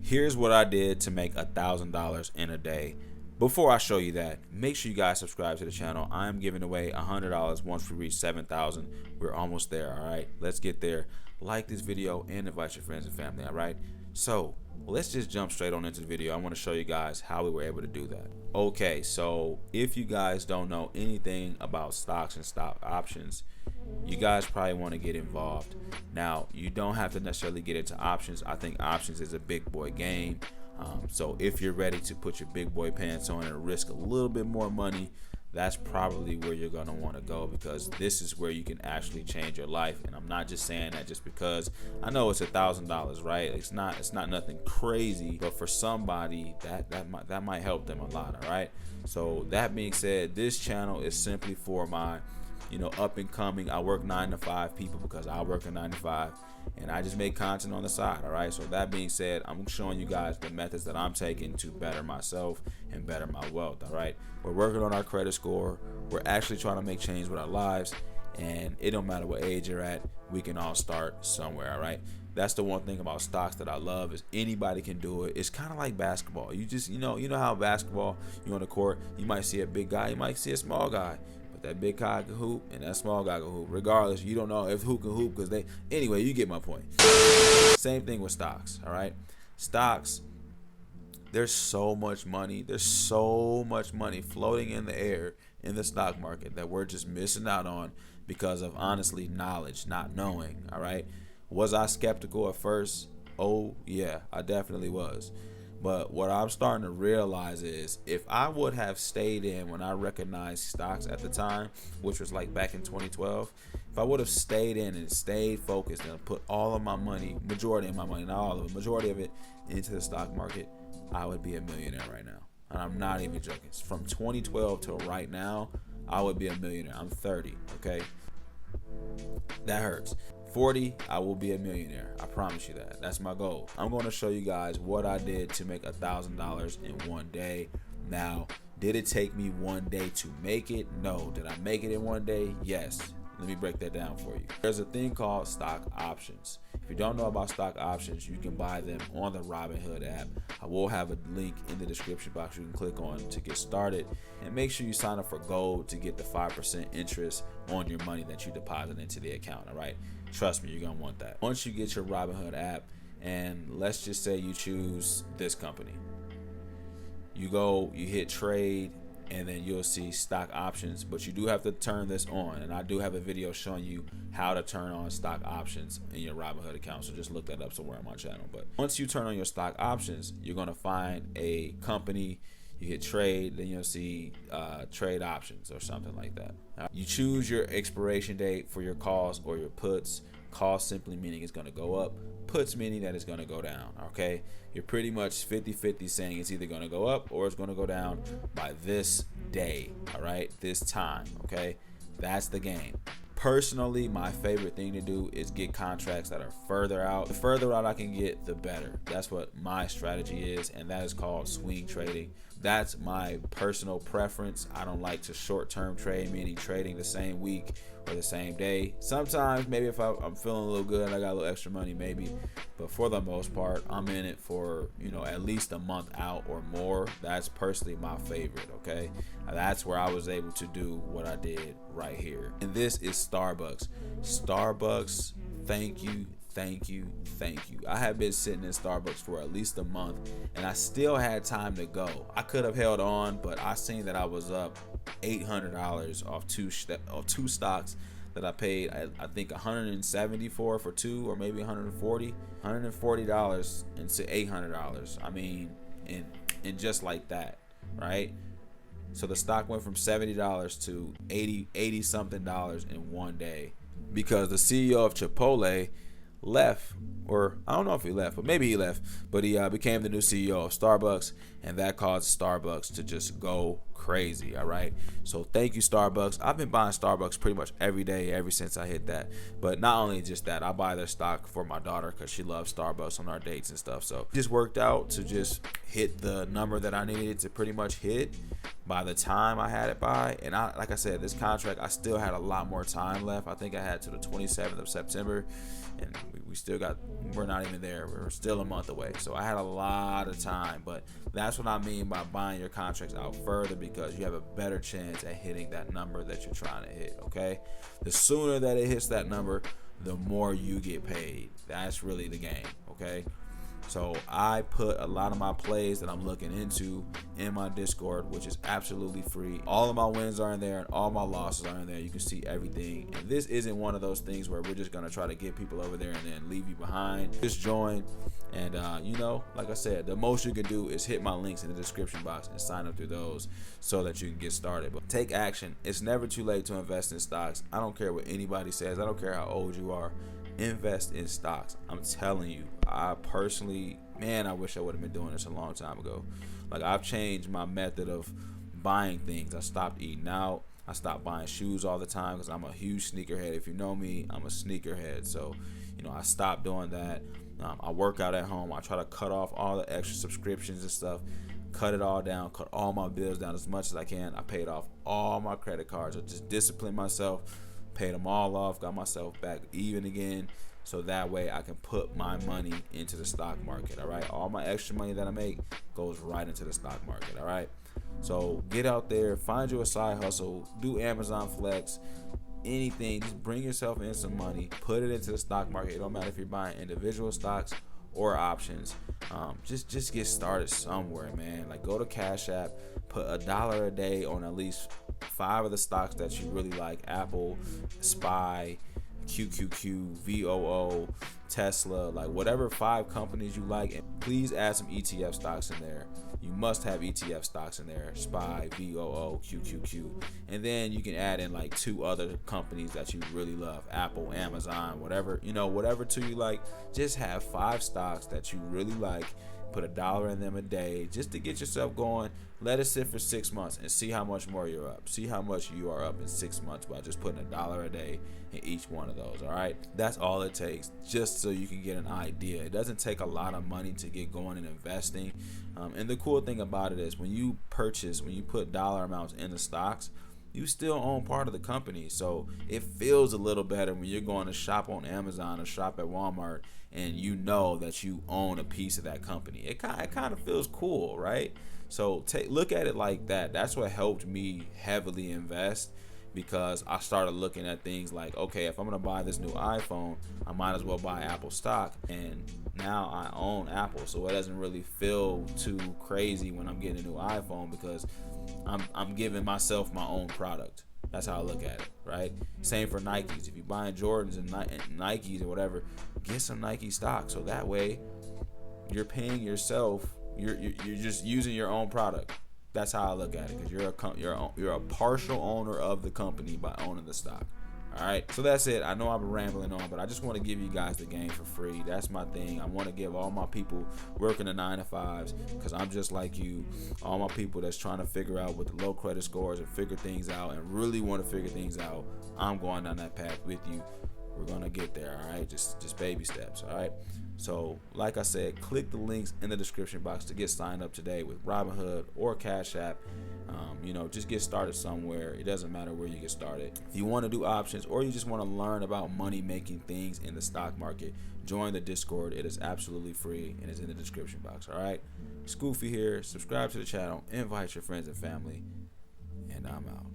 Here's what I did to make $1,000 in a day. Before I show you that, make sure you guys subscribe to the channel. I'm giving away $100 once we reach 7,000. We're almost there, all right? Let's get there. Like this video and invite your friends and family, all right? So let's just jump straight on into the video. I want to show you guys how we were able to do that. Okay, so if you guys don't know anything about stocks and stock options, you guys probably want to get involved. Now, you don't have to necessarily get into options. I think options is a big boy game. So if you're ready to put your big boy pants on and risk a little bit more money, that's probably where you're going to want to go, because this is where you can actually change your life. And I'm not just saying that just because I know it's $1,000, right? It's not nothing crazy, but for somebody that might help them a lot. All right. So that being said, this channel is simply for my up and coming. I work 9 to 5 people, because I work a 9 to 5 and I just make content on the side. All right. So that being said, I'm showing you guys the methods that I'm taking to better myself and better my wealth. All right. We're working on our credit score. We're actually trying to make change with our lives, and it don't matter what age you're at. We can all start somewhere. All right. That's the one thing about stocks that I love, is anybody can do it. It's kind of like basketball. You just, you know how basketball, you're on the court, you might see a big guy, you might see a small guy. That big guy can hoop and that small guy can hoop. Regardless, you don't know if who can hoop, because anyway, you get my point. Same thing with stocks. All right, stocks, there's so much money floating in the air in the stock market that we're just missing out on because of, honestly, knowledge, not knowing. All right, was I skeptical at first? Oh yeah, I definitely was. But what I'm starting to realize is, if I would have stayed in when I recognized stocks at the time, which was like back in 2012, if I would have stayed in and stayed focused and put all of my money, majority of my money, not all of it, majority of it into the stock market, I would be a millionaire right now. And I'm not even joking. From 2012 till right now, I would be a millionaire. I'm 30, okay? That hurts. 40, I will be a millionaire. I promise you that. That's my goal. I'm going to show you guys what I did to make $1,000 in one day. Now, did it take me one day to make it? No. Did I make it in one day? Yes. Let me break that down for you. There's a thing called stock options. If you don't know about stock options, you can buy them on the Robinhood app. I will have a link in the description box you can click on to get started. And make sure you sign up for Gold to get the 5% interest on your money that you deposit into the account, all right? Trust me, you're going to want that. Once you get your Robinhood app, and let's just say you choose this company, you hit trade, and then you'll see stock options. But you do have to turn this on, and I do have a video showing you how to turn on stock options in your Robinhood account, so just look that up somewhere on my channel. But once you turn on your stock options, you're going to find a company. You hit trade, then you'll see trade options or something like that. You choose your expiration date for your calls or your puts. Calls simply meaning it's going to go up. Puts meaning that it's going to go down. Okay, you're pretty much 50-50 saying it's either going to go up or it's going to go down by this day. All right, this time. Okay, that's the game. Personally, my favorite thing to do is get contracts that are further out. The further out I can get, the better. That's what my strategy is, and that is called swing trading. That's my personal preference. I don't like to short-term trade, meaning trading the same week or the same day. Sometimes, maybe if I'm feeling a little good and I got a little extra money, maybe. But for the most part, I'm in it for, at least a month out or more. That's personally my favorite, okay? That's where I was able to do what I did right here. And this is Starbucks. Starbucks, thank you. I have been sitting in Starbucks for at least a month, and I still had time to go. I could have held on, but I seen that I was up $800 off two stocks that I paid, I think $170 for two, or maybe $140 into $800. I mean, and just like that, right? So the stock went from $70 to 80 something dollars in one day, because the CEO of Chipotle left, or I don't know if he left, but maybe he left, but he became the new CEO of Starbucks, and that caused Starbucks to just go crazy. All right, so thank you, Starbucks. I've been buying Starbucks pretty much every day ever since I hit that. But not only just that, I buy their stock for my daughter because she loves Starbucks on our dates and stuff. So it just worked out to just hit the number that I needed to pretty much hit. by the time I had it by, and like I said, this contract, I still had a lot more time left. I think I had to the 27th of September, and we still got, we're not even there. We're still a month away. So I had a lot of time, but that's what I mean by buying your contracts out further, because you have a better chance at hitting that number that you're trying to hit, okay? The sooner that it hits that number, the more you get paid. That's really the game, okay? So I put a lot of my plays that I'm looking into in my Discord, which is absolutely free. All of my wins are in there and all my losses are in there. You can see everything. And this isn't one of those things where we're just going to try to get people over there and then leave you behind. Just join. And, like I said, the most you can do is hit my links in the description box and sign up through those so that you can get started. But take action. It's never too late to invest in stocks. I don't care what anybody says. I don't care how old you are. Invest in stocks. I'm telling you, I personally, I wish I would have been doing this a long time ago. Like, I've changed my method of buying things. I stopped eating out. I stopped buying shoes all the time because I'm a huge sneakerhead. If you know me, I'm a sneakerhead. So, I stopped doing that. I work out at home. I try to cut off all the extra subscriptions and stuff. Cut it all down. Cut all my bills down as much as I can. I paid off all my credit cards. I just disciplined myself. Paid them all off, got myself back even again, so that way I can put my money into the stock market. All right, all my extra money that I make goes right into the stock market. All right, so get out there, find you a side hustle, do Amazon Flex, anything. Just bring yourself in some money, put it into the stock market. It don't matter if you're buying individual stocks or options. Just get started somewhere, man. Like, go to CashApp, put $1 a day on at least 5 of the stocks that you really like: Apple, SPY, QQQ, VOO, Tesla, like whatever 5 companies you like. And please add some ETF stocks in there. You must have ETF stocks in there: SPY, VOO, QQQ. And then you can add in like 2 other companies that you really love: Apple, Amazon, whatever, whatever 2 you like. Just have 5 stocks that you really like. Put $1 in them a day just to get yourself going. Let it sit for 6 months and see how much more you're up. See how much you are up in 6 months by just putting $1 a day in each one of those. All right, that's all it takes, just so you can get an idea. It doesn't take a lot of money to get going in investing. And the cool thing about it is when you put dollar amounts in the stocks, you still own part of the company. So it feels a little better when you're going to shop on Amazon or shop at Walmart and you know that you own a piece of that company. It kind of feels cool, right? So look at it like that. That's what helped me heavily invest, because I started looking at things like, okay, if I'm going to buy this new iPhone, I might as well buy Apple stock. And now I own Apple, so it doesn't really feel too crazy when I'm getting a new iPhone, because I'm giving myself my own product. That's how I look at it, right? Same for Nikes. If you're buying Jordans and Nikes or whatever, get some Nike stock, so that way you're paying yourself. You're just using your own product. That's how I look at it, because you're a partial owner of the company by owning the stock. All right, so that's it. I know I've been rambling on, but I just want to give you guys the game for free. That's my thing. I want to give all my people working the 9 to 5s, because I'm just like you. All my people that's trying to figure out with the low credit scores and figure things out and really want to figure things out. I'm going down that path with you. We're gonna get there. All right, just baby steps. All right. So, like I said, click the links in the description box to get signed up today with Robinhood or Cash App. Just get started somewhere. It doesn't matter where you get started. If you want to do options, or you just want to learn about money making things in the stock market, join the Discord. It is absolutely free and it's in the description box. All right. Scoofy here. Subscribe to the channel. Invite your friends and family. And I'm out.